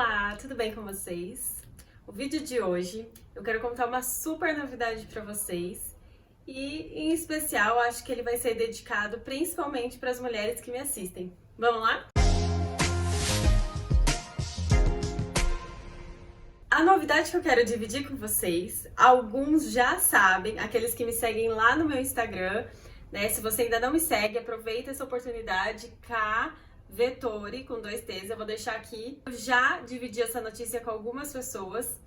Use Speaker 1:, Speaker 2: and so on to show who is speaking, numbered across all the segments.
Speaker 1: Olá, tudo bem com vocês? O vídeo de hoje eu quero contar uma super novidade para vocês e, em especial, acho que ele vai ser dedicado principalmente para as mulheres que me assistem. Vamos lá? A novidade que eu quero dividir com vocês, alguns já sabem, aqueles que me seguem lá no meu Instagram, né? Se você ainda não me segue, aproveita essa oportunidade, Vettori, com 2 T's, eu vou deixar aqui. Eu já dividi essa notícia com algumas pessoas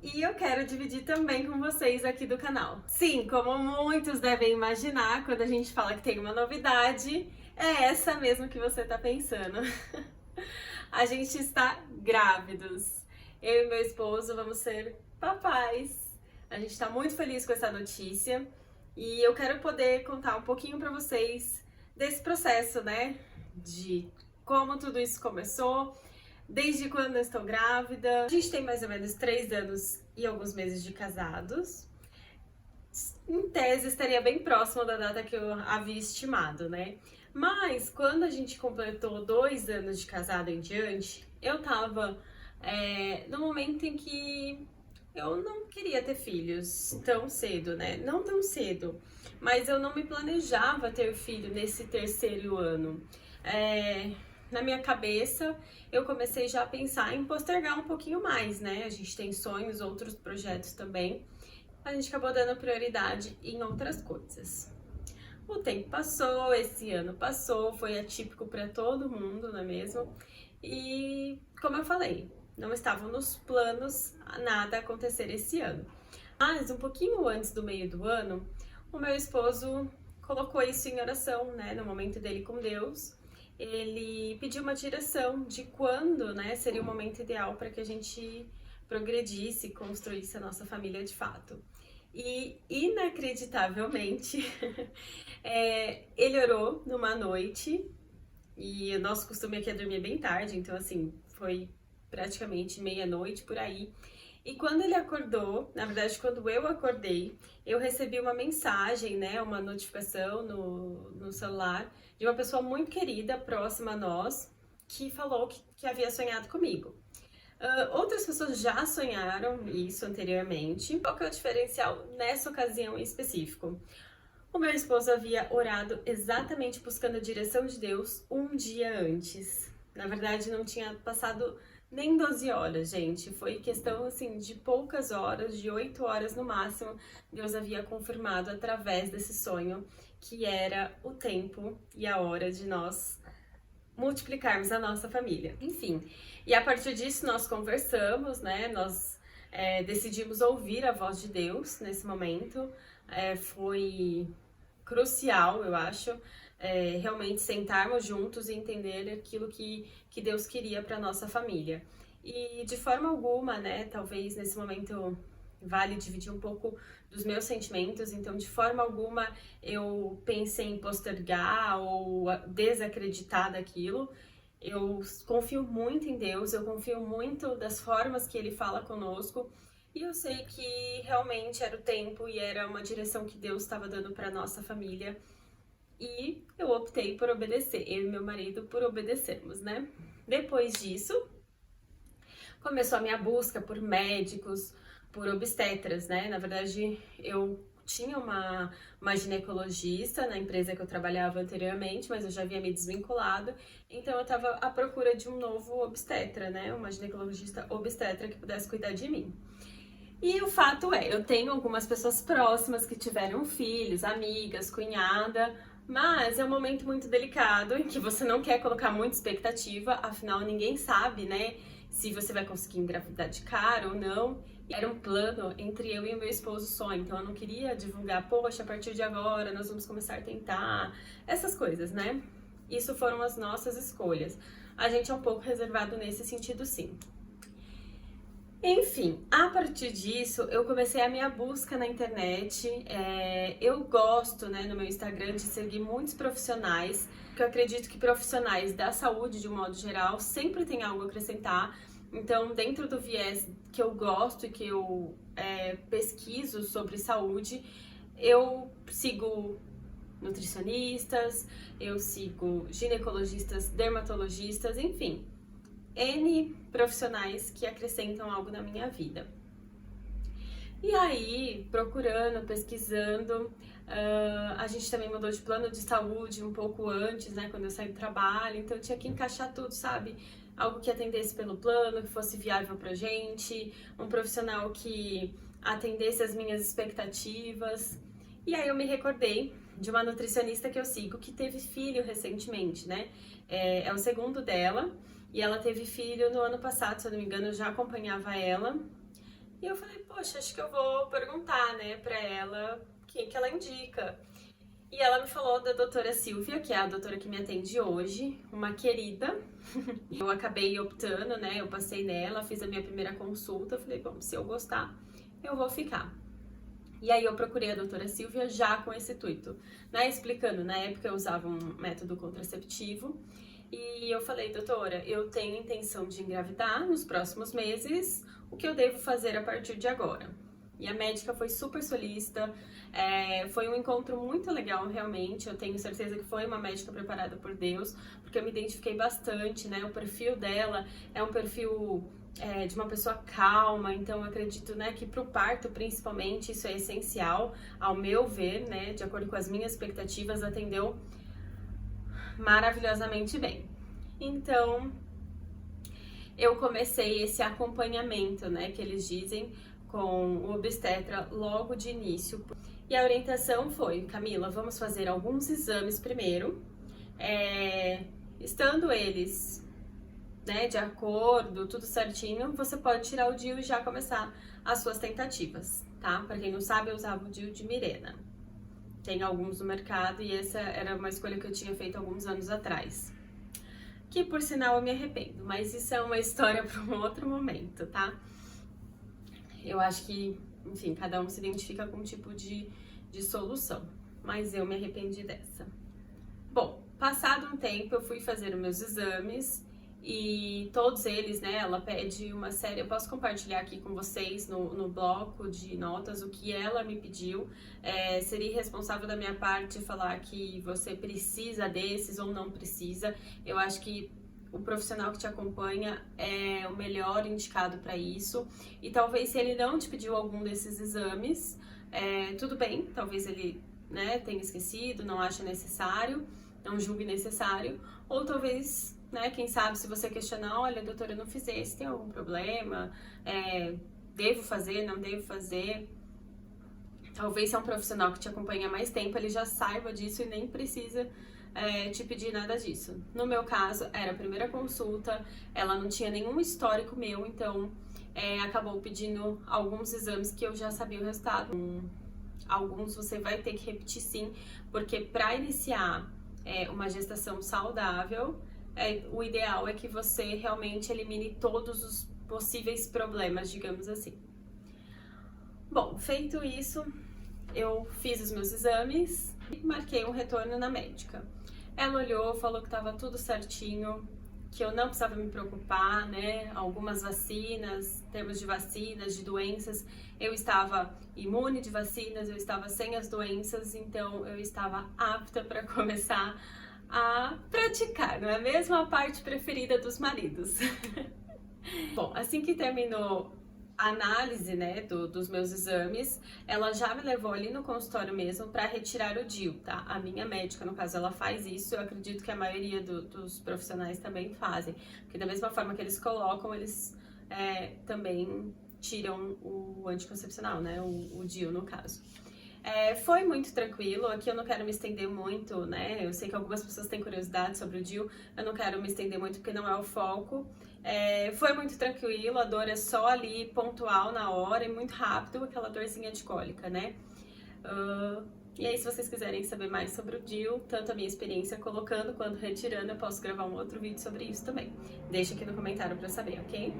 Speaker 1: e eu quero dividir também com vocês aqui do canal. Sim, como muitos devem imaginar, quando a gente fala que tem uma novidade, é essa mesmo que você tá pensando. A gente está grávidos. Eu e meu esposo vamos ser papais. A gente tá muito feliz com essa notícia e eu quero poder contar um pouquinho pra vocês desse processo, né? De como tudo isso começou, desde quando eu estou grávida. A gente tem mais ou menos 3 anos e alguns meses de casados. Em tese, estaria bem próximo da data que eu havia estimado, né? Mas quando a gente completou 2 anos de casado em diante, eu tava no momento em que eu não queria ter filhos tão cedo, né? Não tão cedo, mas eu não me planejava ter filho nesse 3º ano. Na minha cabeça, eu comecei já a pensar em postergar um pouquinho mais, né? A gente tem sonhos, outros projetos também. A gente acabou dando prioridade em outras coisas. O tempo passou, esse ano passou, foi atípico para todo mundo, não é mesmo? E, como eu falei, não estavam nos planos nada acontecer esse ano. Mas, um pouquinho antes do meio do ano, o meu esposo colocou isso em oração, né? No momento dele com Deus. Ele pediu uma direção de quando, né, seria o momento ideal para que a gente progredisse, construísse a nossa família de fato. E, inacreditavelmente, ele orou numa noite, e o nosso costume aqui é dormir bem tarde, então assim, foi praticamente meia-noite por aí. E quando ele acordou, na verdade, quando eu acordei, eu recebi uma mensagem, né, uma notificação no celular de uma pessoa muito querida, próxima a nós, que falou que havia sonhado comigo. Outras pessoas já sonharam isso anteriormente. Qual que é o diferencial nessa ocasião em específico? O meu esposo havia orado exatamente buscando a direção de Deus um dia antes. Na verdade, não tinha passado nem 12 horas, gente. Foi questão, assim, de poucas horas, de 8 horas no máximo, Deus havia confirmado através desse sonho que era o tempo e a hora de nós multiplicarmos a nossa família. Enfim, e a partir disso nós conversamos, né? Nós decidimos ouvir a voz de Deus nesse momento. Foi crucial, eu acho, realmente sentarmos juntos e entender aquilo que Deus queria para nossa família. E de forma alguma, né, talvez nesse momento vale dividir um pouco dos meus sentimentos, então de forma alguma eu pensei em postergar ou desacreditar daquilo. Eu confio muito em Deus, eu confio muito das formas que Ele fala conosco, e eu sei que realmente era o tempo e era uma direção que Deus estava dando para nossa família. E eu optei por obedecer, eu e meu marido por obedecermos, né? Depois disso, começou a minha busca por médicos, por obstetras, né? Na verdade, eu tinha uma ginecologista na empresa que eu trabalhava anteriormente, mas eu já havia me desvinculado, então eu estava à procura de um novo obstetra, né? Uma ginecologista obstetra que pudesse cuidar de mim. E o fato é, eu tenho algumas pessoas próximas que tiveram filhos, amigas, cunhada, mas é um momento muito delicado em que você não quer colocar muita expectativa, afinal ninguém sabe, né, se você vai conseguir engravidar de cara ou não. E era um plano entre eu e o meu esposo só, então eu não queria divulgar, poxa, a partir de agora nós vamos começar a tentar, essas coisas, né? Isso foram as nossas escolhas. A gente é um pouco reservado nesse sentido, sim. Enfim, a partir disso, eu comecei a minha busca na internet. Eu gosto, né, no meu Instagram, de seguir muitos profissionais, porque eu acredito que profissionais da saúde, de um modo geral, sempre tem algo a acrescentar. Então, dentro do viés que eu gosto e que eu pesquiso sobre saúde, eu sigo nutricionistas, eu sigo ginecologistas, dermatologistas, enfim. N profissionais que acrescentam algo na minha vida. E aí, procurando, pesquisando, a gente também mudou de plano de saúde um pouco antes, né, quando eu saí do trabalho, então eu tinha que encaixar tudo, sabe? Algo que atendesse pelo plano, que fosse viável pra gente, um profissional que atendesse as minhas expectativas. E aí eu me recordei de uma nutricionista que eu sigo que teve filho recentemente, né? É o segundo dela, e ela teve filho no ano passado, se eu não me engano, eu já acompanhava ela. E eu falei, poxa, acho que eu vou perguntar, né, pra ela quem que ela indica. E ela me falou da doutora Silvia, que é a doutora que me atende hoje, uma querida. Eu acabei optando, né, eu passei nela, fiz a minha primeira consulta, falei, bom, se eu gostar, eu vou ficar. E aí eu procurei a doutora Silvia já com esse intuito, né, explicando, na época eu usava um método contraceptivo, e eu falei, doutora, eu tenho intenção de engravidar nos próximos meses, o que eu devo fazer a partir de agora? E a médica foi super solícita, foi um encontro muito legal realmente, eu tenho certeza que foi uma médica preparada por Deus, porque eu me identifiquei bastante, né, o perfil dela é um perfil de uma pessoa calma, então eu acredito, né, que pro parto principalmente isso é essencial, ao meu ver, né, de acordo com as minhas expectativas, atendeu maravilhosamente bem. Então, eu comecei esse acompanhamento, né, que eles dizem, com o obstetra logo de início. E a orientação foi, Camila, vamos fazer alguns exames primeiro, estando eles, né, de acordo, tudo certinho, você pode tirar o DIU e já começar as suas tentativas, tá? Pra quem não sabe, eu usava o DIU de Mirena. Tem alguns no mercado e essa era uma escolha que eu tinha feito alguns anos atrás. Que, por sinal, eu me arrependo, mas isso é uma história para um outro momento, tá? Eu acho que, enfim, cada um se identifica com um tipo de solução, mas eu me arrependi dessa. Bom, passado um tempo, eu fui fazer os meus exames e todos eles, né, ela pede uma série, eu posso compartilhar aqui com vocês no bloco de notas o que ela me pediu, seria irresponsável da minha parte falar que você precisa desses ou não precisa, eu acho que o profissional que te acompanha é o melhor indicado para isso, e talvez se ele não te pediu algum desses exames, tudo bem, talvez ele, né, tenha esquecido, não acha necessário, não julgue necessário, ou talvez, né, quem sabe se você questionar, olha, doutora, eu não fiz esse, tem algum problema? Devo fazer, não devo fazer? Talvez se é um profissional que te acompanha há mais tempo, ele já saiba disso e nem precisa te pedir nada disso. No meu caso, era a primeira consulta, ela não tinha nenhum histórico meu, então acabou pedindo alguns exames que eu já sabia o resultado. Alguns você vai ter que repetir sim, porque para iniciar uma gestação saudável, o ideal é que você realmente elimine todos os possíveis problemas, digamos assim. Bom, feito isso, eu fiz os meus exames e marquei um retorno na médica. Ela olhou, falou que estava tudo certinho, que eu não precisava me preocupar, né? Algumas vacinas, em termos de vacinas, de doenças, eu estava imune de vacinas, eu estava sem as doenças, então eu estava apta para começar a praticar, não é mesmo? A parte preferida dos maridos. Bom, assim que terminou a análise, né, dos meus exames, ela já me levou ali no consultório mesmo para retirar o DIU, tá? A minha médica, no caso, ela faz isso, eu acredito que a maioria dos profissionais também fazem, porque da mesma forma que eles colocam, eles também tiram o anticoncepcional, né, o DIU no caso. Foi muito tranquilo, aqui eu não quero me estender muito, né, eu sei que algumas pessoas têm curiosidade sobre o DIU, eu não quero me estender muito porque não é o foco. Foi muito tranquilo, a dor é só ali pontual na hora e muito rápido, aquela dorzinha de cólica, né. E aí, se vocês quiserem saber mais sobre o DIU, tanto a minha experiência colocando quanto retirando, eu posso gravar um outro vídeo sobre isso também. Deixa aqui no comentário pra eu saber, ok?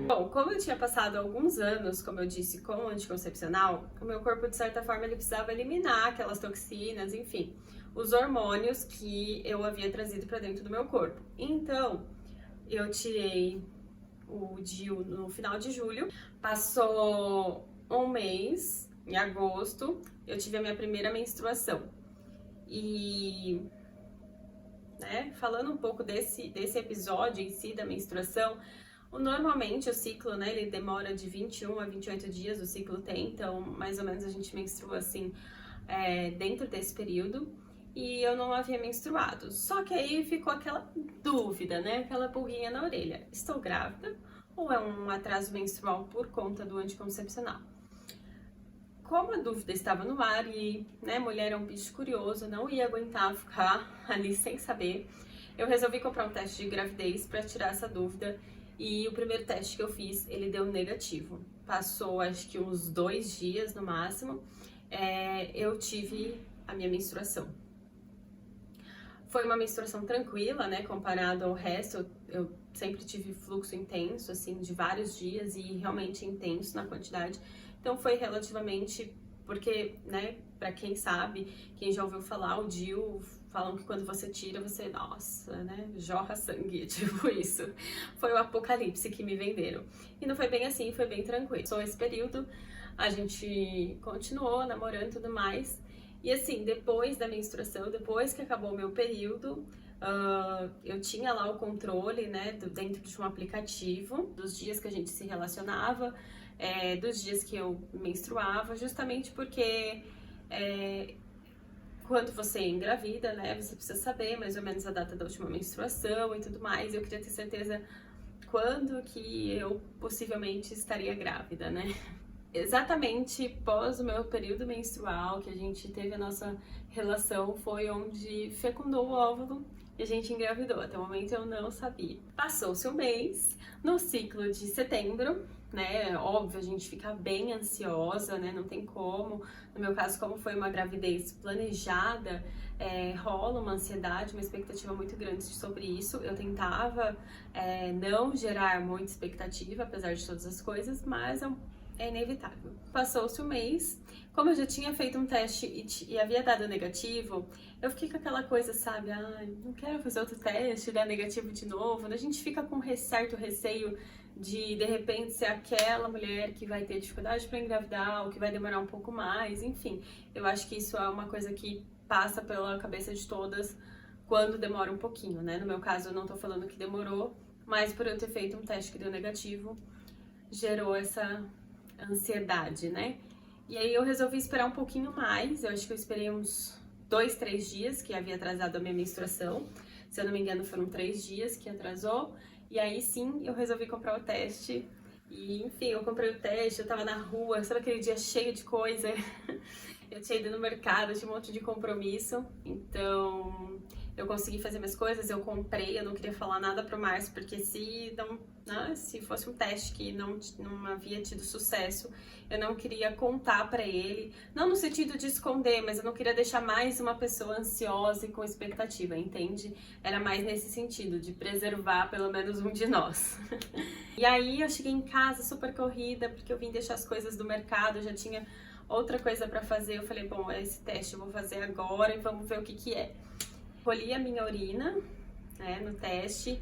Speaker 1: Bom, como eu tinha passado alguns anos, como eu disse, com o anticoncepcional, o meu corpo, de certa forma, ele precisava eliminar aquelas toxinas, enfim, os hormônios que eu havia trazido pra dentro do meu corpo. Então, eu tirei o DIU no final de julho, passou um mês, em agosto, eu tive a minha primeira menstruação. E né? Falando um pouco desse episódio em si da menstruação, normalmente o ciclo, né, ele demora de 21 a 28 dias, o ciclo tem, então mais ou menos a gente menstrua assim, dentro desse período, e eu não havia menstruado. Só que aí ficou aquela dúvida, né, aquela pulguinha na orelha, estou grávida ou é um atraso menstrual por conta do anticoncepcional? Como a dúvida estava no ar e, né, mulher é um bicho curioso, não ia aguentar ficar ali sem saber, eu resolvi comprar um teste de gravidez para tirar essa dúvida. E o primeiro teste que eu fiz, ele deu negativo. Passou, acho que uns 2 dias no máximo, eu tive a minha menstruação. Foi uma menstruação tranquila, né, comparado ao resto. Eu sempre tive fluxo intenso, assim, de vários dias e realmente intenso na quantidade. Então foi relativamente, porque, né, pra quem sabe, quem já ouviu falar, o DIU, falam que quando você tira, você, nossa, né, jorra sangue, tipo isso. Foi o apocalipse que me venderam. E não foi bem assim, foi bem tranquilo. Só esse período, a gente continuou namorando e tudo mais. E assim, depois da menstruação, depois que acabou o meu período, eu tinha lá o controle, né, dentro de um aplicativo, dos dias que a gente se relacionava, dos dias que eu menstruava, justamente porque quando você engravida, né, você precisa saber mais ou menos a data da última menstruação e tudo mais. Eu queria ter certeza quando que eu possivelmente estaria grávida, né? Exatamente pós o meu período menstrual, que a gente teve a nossa relação, foi onde fecundou o óvulo e a gente engravidou. Até o momento eu não sabia. Passou-se um mês, no ciclo de setembro, né? Óbvio, a gente fica bem ansiosa, né? Não tem como. No meu caso, como foi uma gravidez planejada, rola uma ansiedade, uma expectativa muito grande sobre isso. Eu tentava não gerar muita expectativa, apesar de todas as coisas, mas é inevitável. Passou-se um mês, como eu já tinha feito um teste e havia dado negativo, eu fiquei com aquela coisa, sabe, não quero fazer outro teste, dar negativo de novo. A gente fica com certo receio de repente ser aquela mulher que vai ter dificuldade para engravidar ou que vai demorar um pouco mais, enfim. Eu acho que isso é uma coisa que passa pela cabeça de todas quando demora um pouquinho, né? No meu caso, eu não tô falando que demorou, mas por eu ter feito um teste que deu negativo, gerou essa ansiedade, né? E aí eu resolvi esperar um pouquinho mais. Eu acho que eu esperei uns 2, 3 dias, que havia atrasado a minha menstruação. Se eu não me engano, foram 3 dias que atrasou. E aí sim, eu resolvi comprar o teste. E enfim, eu comprei o teste, eu tava na rua, sabe aquele dia cheio de coisa? Eu tinha ido no mercado, tinha um monte de compromisso. Então, eu consegui fazer minhas coisas, eu comprei, eu não queria falar nada pro Márcio, porque se fosse um teste que não havia tido sucesso, eu não queria contar pra ele, não no sentido de esconder, mas eu não queria deixar mais uma pessoa ansiosa e com expectativa, entende? Era mais nesse sentido, de preservar pelo menos um de nós. E aí eu cheguei em casa super corrida, porque eu vim deixar as coisas do mercado, eu já tinha outra coisa pra fazer. Eu falei, bom, esse teste eu vou fazer agora e vamos ver o que que é. Colhi a minha urina, né, no teste,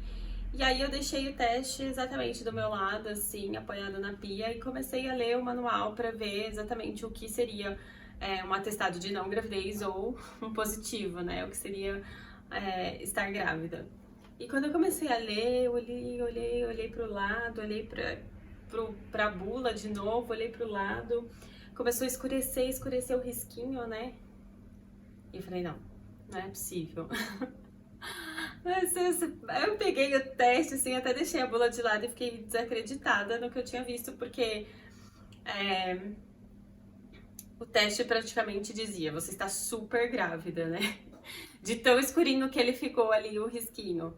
Speaker 1: e aí eu deixei o teste exatamente do meu lado, assim, apoiado na pia, e comecei a ler o manual para ver exatamente o que seria um atestado de não gravidez ou um positivo, né, o que seria estar grávida. E quando eu comecei a ler, eu olhei pro lado, olhei pra bula de novo, olhei pro lado, começou a escurecer o risquinho, né, e eu falei, não é possível. Mas eu peguei o teste, assim, até deixei a bula de lado e fiquei desacreditada no que eu tinha visto, porque o teste praticamente dizia, você está super grávida, né? De tão escurinho que ele ficou ali, o risquinho.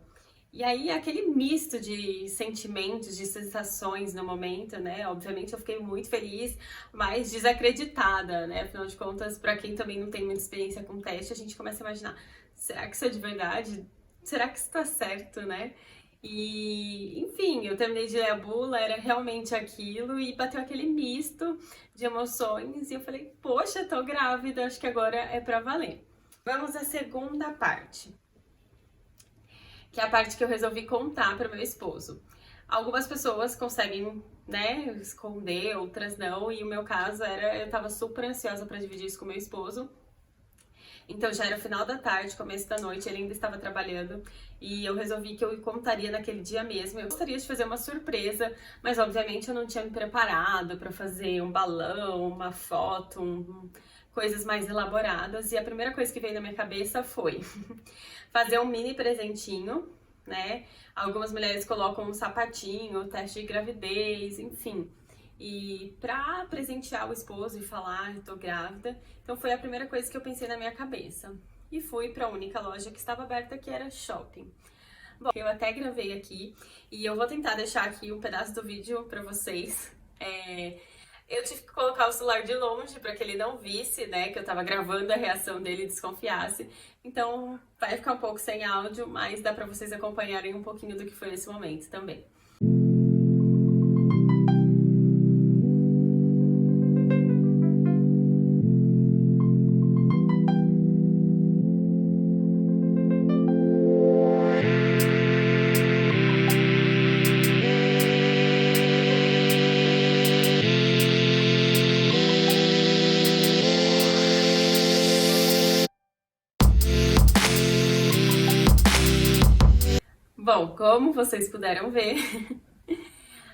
Speaker 1: E aí, aquele misto de sentimentos, de sensações no momento, né? Obviamente eu fiquei muito feliz, mas desacreditada, né? Afinal de contas, pra quem também não tem muita experiência com teste, a gente começa a imaginar, será que isso é de verdade? Será que isso tá certo, né? E, enfim, eu terminei de ler a bula, era realmente aquilo, e bateu aquele misto de emoções, e eu falei, poxa, tô grávida, acho que agora é pra valer. Vamos à segunda parte, que é a parte que eu resolvi contar para o meu esposo. Algumas pessoas conseguem, né, esconder, outras não, e o meu caso era, eu tava super ansiosa para dividir isso com meu esposo. Então já era final da tarde, começo da noite, ele ainda estava trabalhando e eu resolvi que eu contaria naquele dia mesmo. Eu gostaria de fazer uma surpresa, mas obviamente eu não tinha me preparado para fazer um balão, uma foto, coisas mais elaboradas. E a primeira coisa que veio na minha cabeça foi fazer um mini presentinho, né? Algumas mulheres colocam um sapatinho, teste de gravidez, enfim. E pra presentear o esposo e falar, eu tô grávida. Então foi a primeira coisa que eu pensei na minha cabeça. E fui pra única loja que estava aberta, que era shopping. Bom, eu até gravei aqui e eu vou tentar deixar aqui um pedaço do vídeo pra vocês. Eu tive que colocar o celular de longe para que ele não visse, né, que eu tava gravando a reação dele e desconfiasse. Então vai ficar um pouco sem áudio, mas dá pra vocês acompanharem um pouquinho do que foi esse momento também. Bom, como vocês puderam ver,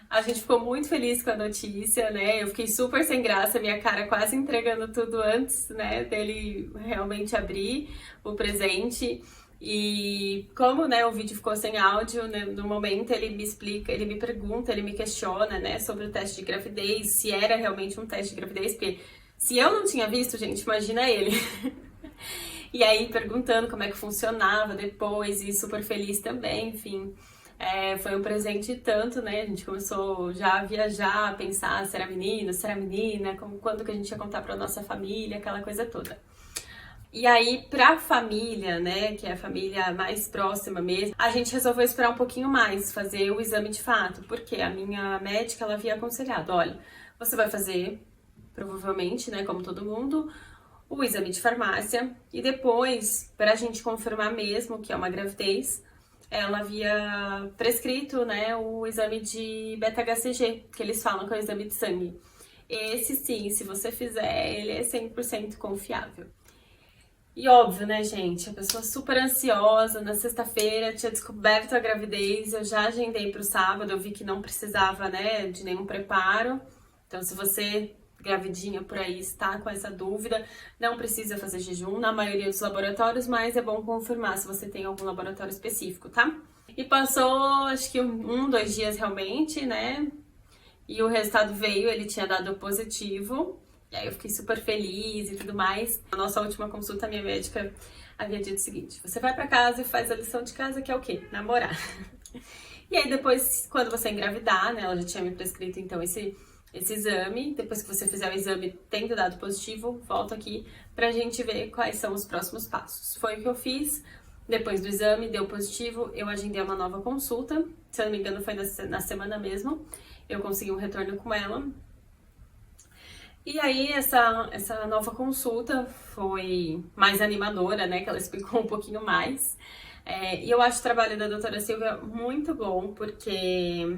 Speaker 1: a gente ficou muito feliz com a notícia, né? Eu fiquei super sem graça, minha cara quase entregando tudo antes, né, dele realmente abrir o presente. E como, né, o vídeo ficou sem áudio, né, no momento ele me explica, ele me pergunta, ele me questiona, né, sobre o teste de gravidez, se era realmente um teste de gravidez, porque se eu não tinha visto, gente, imagina ele. E aí, perguntando como é que funcionava depois, e super feliz também, enfim. Foi um presente e tanto, né? A gente começou já a viajar, a pensar se era menino, se era menina, quando que a gente ia contar pra nossa família, aquela coisa toda. E aí, pra família, né, que é a família mais próxima mesmo, a gente resolveu esperar um pouquinho mais, fazer o exame de fato, porque a minha médica, ela havia aconselhado, olha, você vai fazer, provavelmente, né, como todo mundo, o exame de farmácia e depois, para a gente confirmar mesmo que é uma gravidez, ela havia prescrito, né, o exame de beta-HCG, que eles falam que é o exame de sangue. Esse sim, se você fizer, ele é 100% confiável. E óbvio, né, gente, a pessoa super ansiosa, na sexta-feira tinha descoberto a gravidez, eu já agendei para o sábado, eu vi que não precisava, né, de nenhum preparo. Então, se você gravidinha por aí está com essa dúvida, não precisa fazer jejum na maioria dos laboratórios, mas é bom confirmar se você tem algum laboratório específico, tá? E passou, acho que 2 dias realmente, né? E o resultado veio, ele tinha dado positivo. E aí eu fiquei super feliz e tudo mais. Na nossa última consulta, a minha médica havia dito o seguinte: você vai pra casa e faz a lição de casa, que é o quê? Namorar. E aí depois, quando você engravidar, né? Ela já tinha me prescrito então esse exame, depois que você fizer o exame tendo dado positivo, volta aqui pra gente ver quais são os próximos passos. Foi o que eu fiz, depois do exame, deu positivo, eu agendei uma nova consulta, se eu não me engano foi na semana mesmo, eu consegui um retorno com ela. E aí essa nova consulta foi mais animadora, né, que ela explicou um pouquinho mais. E eu acho o trabalho da doutora Silvia muito bom, porque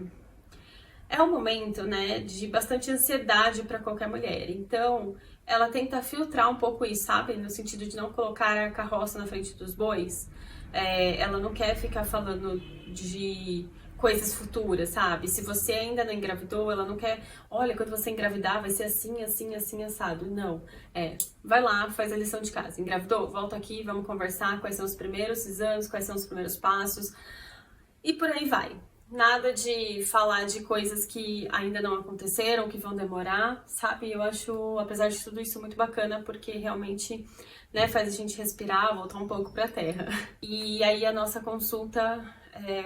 Speaker 1: é um momento, né, de bastante ansiedade para qualquer mulher. Então, ela tenta filtrar um pouco isso, sabe? No sentido de não colocar a carroça na frente dos bois. Ela não quer ficar falando de coisas futuras, sabe? Se você ainda não engravidou, ela não quer, olha, quando você engravidar vai ser assim, assim, assim, assado. Não. Vai lá, faz a lição de casa. Engravidou? Volta aqui, vamos conversar quais são os primeiros exames, quais são os primeiros passos. E por aí vai. Nada de falar de coisas que ainda não aconteceram, que vão demorar, sabe? Eu acho, apesar de tudo isso, muito bacana, porque realmente, né, faz a gente respirar, voltar um pouco pra terra. E aí a nossa consulta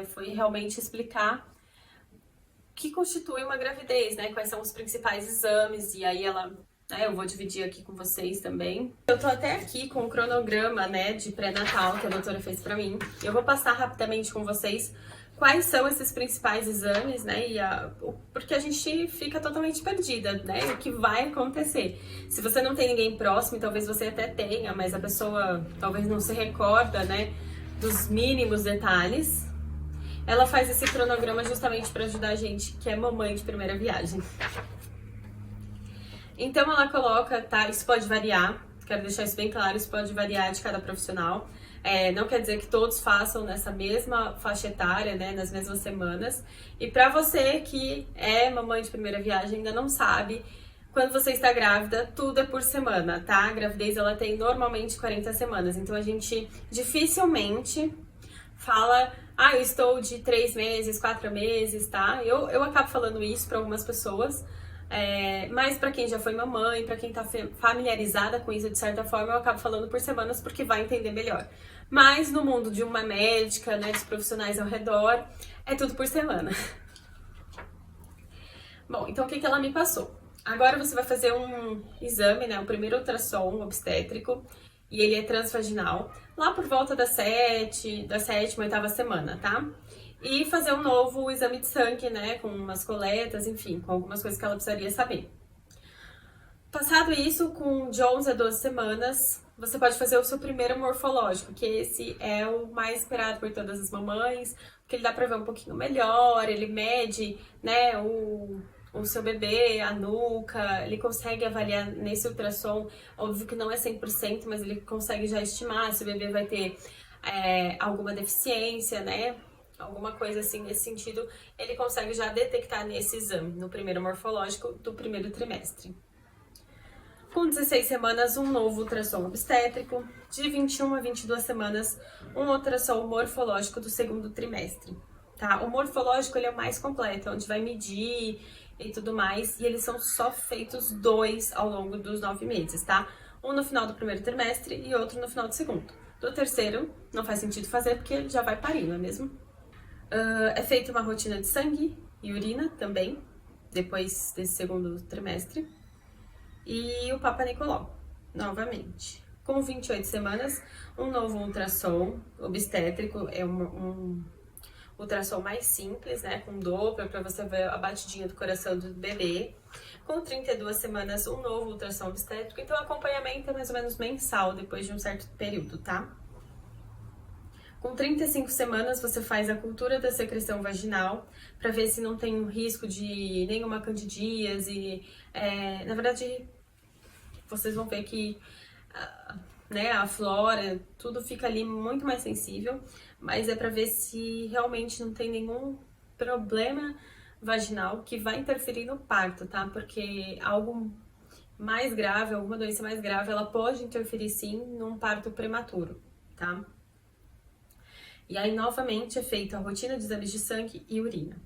Speaker 1: foi realmente explicar o que constitui uma gravidez, né? Quais são os principais exames, e aí ela... eu vou dividir aqui com vocês também. Eu tô até aqui com o cronograma, né, de pré-natal que a doutora fez pra mim. Eu vou passar rapidamente com vocês quais são esses principais exames, né, porque a gente fica totalmente perdida, né, o que vai acontecer. Se você não tem ninguém próximo, talvez você até tenha, mas a pessoa talvez não se recorda, né, dos mínimos detalhes. Ela faz esse cronograma justamente para ajudar a gente que é mamãe de primeira viagem. Então ela coloca, tá, isso pode variar, Quero deixar isso bem claro, isso pode variar de cada profissional. Não quer dizer que todos façam nessa mesma faixa etária, né, nas mesmas semanas. E para você que é mamãe de primeira viagem, ainda não sabe, quando você está grávida, tudo é por semana, tá? A gravidez, ela tem normalmente 40 semanas, então a gente dificilmente fala, eu estou de 3 meses, 4 meses, tá? Eu acabo falando isso para algumas pessoas, mas para quem já foi mamãe, para quem tá familiarizada com isso de certa forma, eu acabo falando por semanas porque vai entender melhor. Mas no mundo de uma médica, né, dos profissionais ao redor, é tudo por semana. Bom, então o que ela me passou? Agora você vai fazer um exame, né, o primeiro ultrassom obstétrico, e ele é transvaginal, lá por volta da sétima, oitava semana, tá? E fazer um novo exame de sangue, né, com umas coletas, enfim, com algumas coisas que ela precisaria saber. Passado isso, de 11 a 12 semanas, você pode fazer o seu primeiro morfológico, que esse é o mais esperado por todas as mamães, porque ele dá pra ver um pouquinho melhor, ele mede, né, o seu bebê, a nuca, ele consegue avaliar nesse ultrassom, óbvio que não é 100%, mas ele consegue já estimar se o bebê vai ter alguma deficiência, né, alguma coisa assim nesse sentido, ele consegue já detectar nesse exame, no primeiro morfológico do primeiro trimestre. Com 16 semanas, um novo ultrassom obstétrico, de 21 a 22 semanas, um ultrassom morfológico do segundo trimestre, tá? O morfológico, ele é o mais completo, onde vai medir e tudo mais, e eles são só feitos 2 ao longo dos 9 meses, tá? Um no final do primeiro trimestre e outro no final do segundo. Do terceiro, não faz sentido fazer porque ele já vai parir, não é mesmo? É feita uma rotina de sangue e urina também, depois desse segundo trimestre. E o Papa Nicolau, novamente. Com 28 semanas, um novo ultrassom obstétrico, é um ultrassom mais simples, né, com Doppler, para você ver a batidinha do coração do bebê. Com 32 semanas, um novo ultrassom obstétrico. Então, o acompanhamento é mais ou menos mensal, depois de um certo período, tá? Com 35 semanas, você faz a cultura da secreção vaginal para ver se não tem um risco de nenhuma candidíase. Na verdade, vocês vão ver que né, a flora, tudo fica ali muito mais sensível, mas é para ver se realmente não tem nenhum problema vaginal que vai interferir no parto, tá? Porque algo mais grave, alguma doença mais grave, ela pode interferir sim num parto prematuro, tá? E aí, novamente, é feita a rotina de exames de sangue e urina.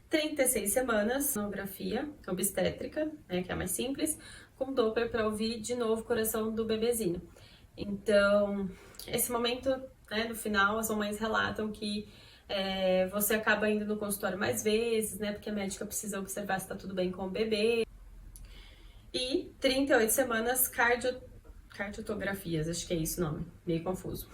Speaker 1: 36 semanas, sonografia obstétrica, né, que é a mais simples, com Doppler para ouvir de novo o coração do bebezinho. Então, esse momento, né, no final, as mamães relatam que você acaba indo no consultório mais vezes, né, porque a médica precisa observar se está tudo bem com o bebê. E 38 semanas, cardiotografias, acho que é isso o nome, meio confuso.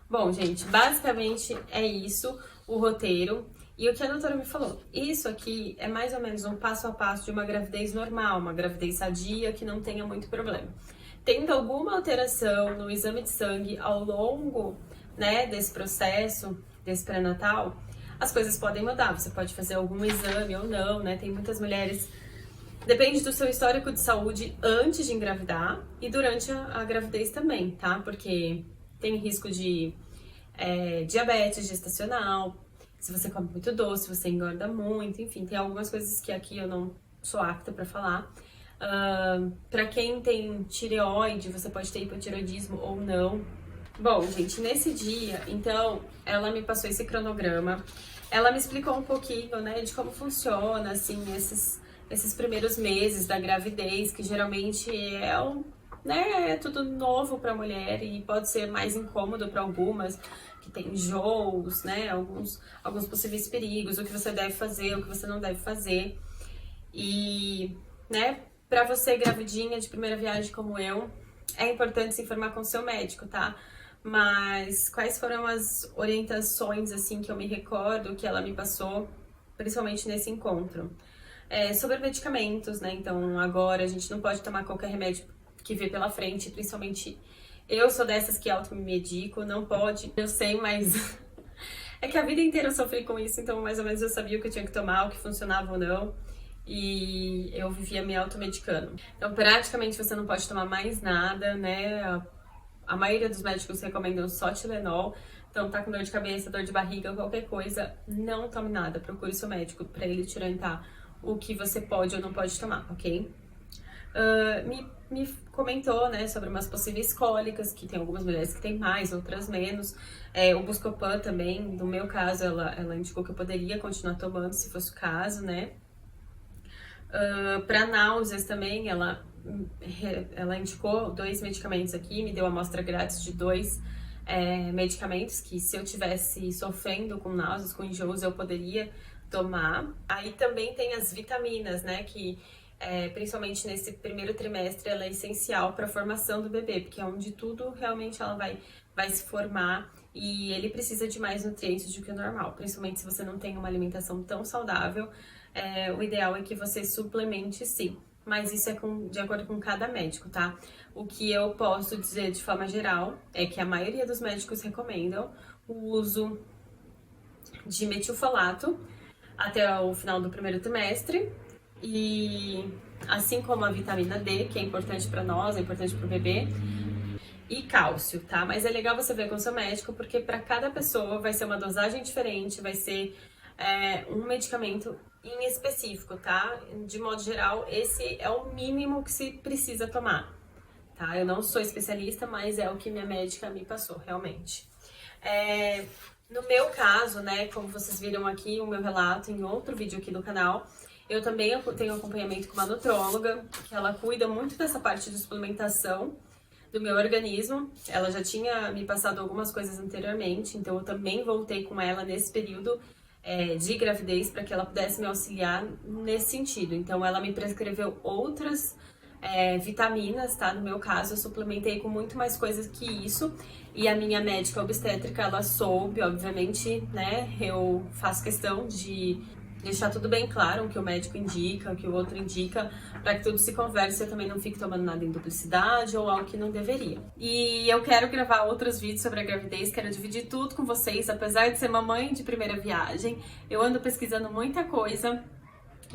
Speaker 1: Bom, gente, basicamente é isso o roteiro. E o que a doutora me falou, isso aqui é mais ou menos um passo a passo de uma gravidez normal, uma gravidez sadia que não tenha muito problema. Tendo alguma alteração no exame de sangue ao longo, né, desse processo, desse pré-natal, as coisas podem mudar. Você pode fazer algum exame ou não, né? Tem muitas mulheres, depende do seu histórico de saúde antes de engravidar e durante a gravidez também, tá? Porque tem risco de diabetes gestacional, se você come muito doce, se você engorda muito, enfim, tem algumas coisas que aqui eu não sou apta pra falar. Pra quem tem tireoide, você pode ter hipotireoidismo ou não. Bom, gente, nesse dia, então, ela me passou esse cronograma, ela me explicou um pouquinho, né, de como funciona, assim, esses primeiros meses da gravidez, que geralmente é tudo novo para a mulher e pode ser mais incômodo para algumas, que tem enjoos, né, alguns possíveis perigos, o que você deve fazer, o que você não deve fazer. E, né, para você gravidinha de primeira viagem como eu, é importante se informar com o seu médico, tá? Mas quais foram as orientações, assim, que eu me recordo que ela me passou, principalmente nesse encontro? Sobre medicamentos, né? Então, agora a gente não pode tomar qualquer remédio que vê pela frente, principalmente eu sou dessas que auto-medico, não pode, eu sei, mas é que a vida inteira eu sofri com isso, então mais ou menos eu sabia o que eu tinha que tomar, o que funcionava ou não. e eu vivia me automedicando. Então, praticamente você não pode tomar mais nada, né? A maioria dos médicos recomendam só Tilenol. Então, tá com dor de cabeça, dor de barriga, qualquer coisa, não tome nada. Procure seu médico pra ele te orientar o que você pode ou não pode tomar, ok? Me comentou, né, sobre umas possíveis cólicas, que tem algumas mulheres que tem mais, outras menos. O Buscopan também, no meu caso, ela indicou que eu poderia continuar tomando, se fosse o caso, né? Para náuseas também, ela indicou 2 medicamentos aqui, me deu a amostra grátis de 2 medicamentos que, se eu tivesse sofrendo com náuseas, com enjoos, eu poderia tomar. Aí também tem as vitaminas, né, que principalmente nesse primeiro trimestre ela é essencial para a formação do bebê, porque é onde tudo realmente ela vai se formar e ele precisa de mais nutrientes do que o normal, principalmente se você não tem uma alimentação tão saudável. O ideal é que você suplemente sim, mas isso é de acordo com cada médico, tá? O que eu posso dizer de forma geral é que a maioria dos médicos recomendam o uso de metilfolato até o final do primeiro trimestre, e assim como a vitamina D, que é importante para nós, é importante para o bebê, e cálcio, tá? Mas é legal você ver com o seu médico, porque para cada pessoa vai ser uma dosagem diferente, vai ser um medicamento em específico, tá? De modo geral, esse é o mínimo que se precisa tomar, tá? Eu não sou especialista, mas é o que minha médica me passou, realmente. No meu caso, né, como vocês viram aqui, o meu relato em outro vídeo aqui do canal, eu também tenho acompanhamento com uma nutróloga, que ela cuida muito dessa parte de suplementação do meu organismo. Ela já tinha me passado algumas coisas anteriormente, então eu também voltei com ela nesse período de gravidez para que ela pudesse me auxiliar nesse sentido. Então ela me prescreveu outras vitaminas, tá? No meu caso, eu suplementei com muito mais coisas que isso. E a minha médica obstétrica, ela soube, obviamente, né? Eu faço questão de deixar tudo bem claro o que o médico indica, o que o outro indica, para que tudo se converse e eu também não fique tomando nada em duplicidade ou algo que não deveria. E eu quero gravar outros vídeos sobre a gravidez, quero dividir tudo com vocês, apesar de ser mamãe de primeira viagem, eu ando pesquisando muita coisa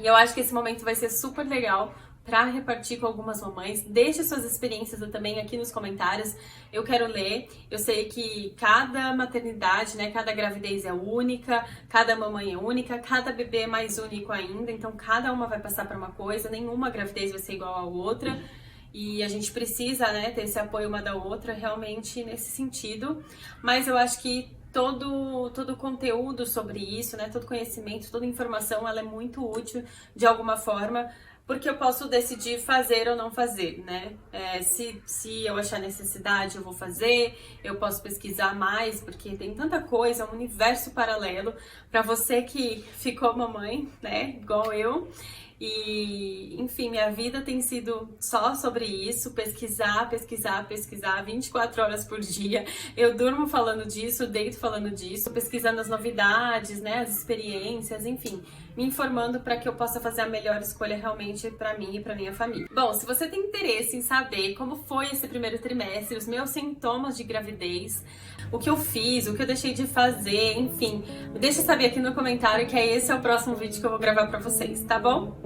Speaker 1: e eu acho que esse momento vai ser super legal para repartir com algumas mamães. Deixe suas experiências também aqui nos comentários, eu quero ler. Eu sei que cada maternidade, né, cada gravidez é única, cada mamãe é única, cada bebê é mais único ainda, então cada uma vai passar por uma coisa, nenhuma gravidez vai ser igual a outra. E a gente precisa, né, ter esse apoio uma da outra realmente nesse sentido. Mas eu acho que todo o conteúdo sobre isso, né, todo conhecimento, toda informação, ela é muito útil de alguma forma, porque eu posso decidir fazer ou não fazer, né? Se eu achar necessidade, eu vou fazer, eu posso pesquisar mais, porque tem tanta coisa, um universo paralelo para você que ficou mamãe, né? Igual eu. E, enfim, minha vida tem sido só sobre isso, pesquisar 24 horas por dia. Eu durmo falando disso, deito falando disso, pesquisando as novidades, né, as experiências, enfim, me informando para que eu possa fazer a melhor escolha realmente para mim e para minha família. Bom, se você tem interesse em saber como foi esse primeiro trimestre, os meus sintomas de gravidez, o que eu fiz, o que eu deixei de fazer, enfim, me deixa saber aqui no comentário, que esse é o próximo vídeo que eu vou gravar para vocês, tá bom?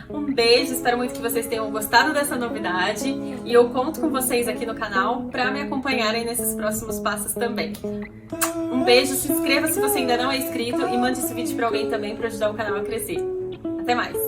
Speaker 1: Um beijo, espero muito que vocês tenham gostado dessa novidade e eu conto com vocês aqui no canal para me acompanharem nesses próximos passos também. Um beijo, se inscreva se você ainda não é inscrito e mande esse vídeo para alguém também para ajudar o canal a crescer. Até mais!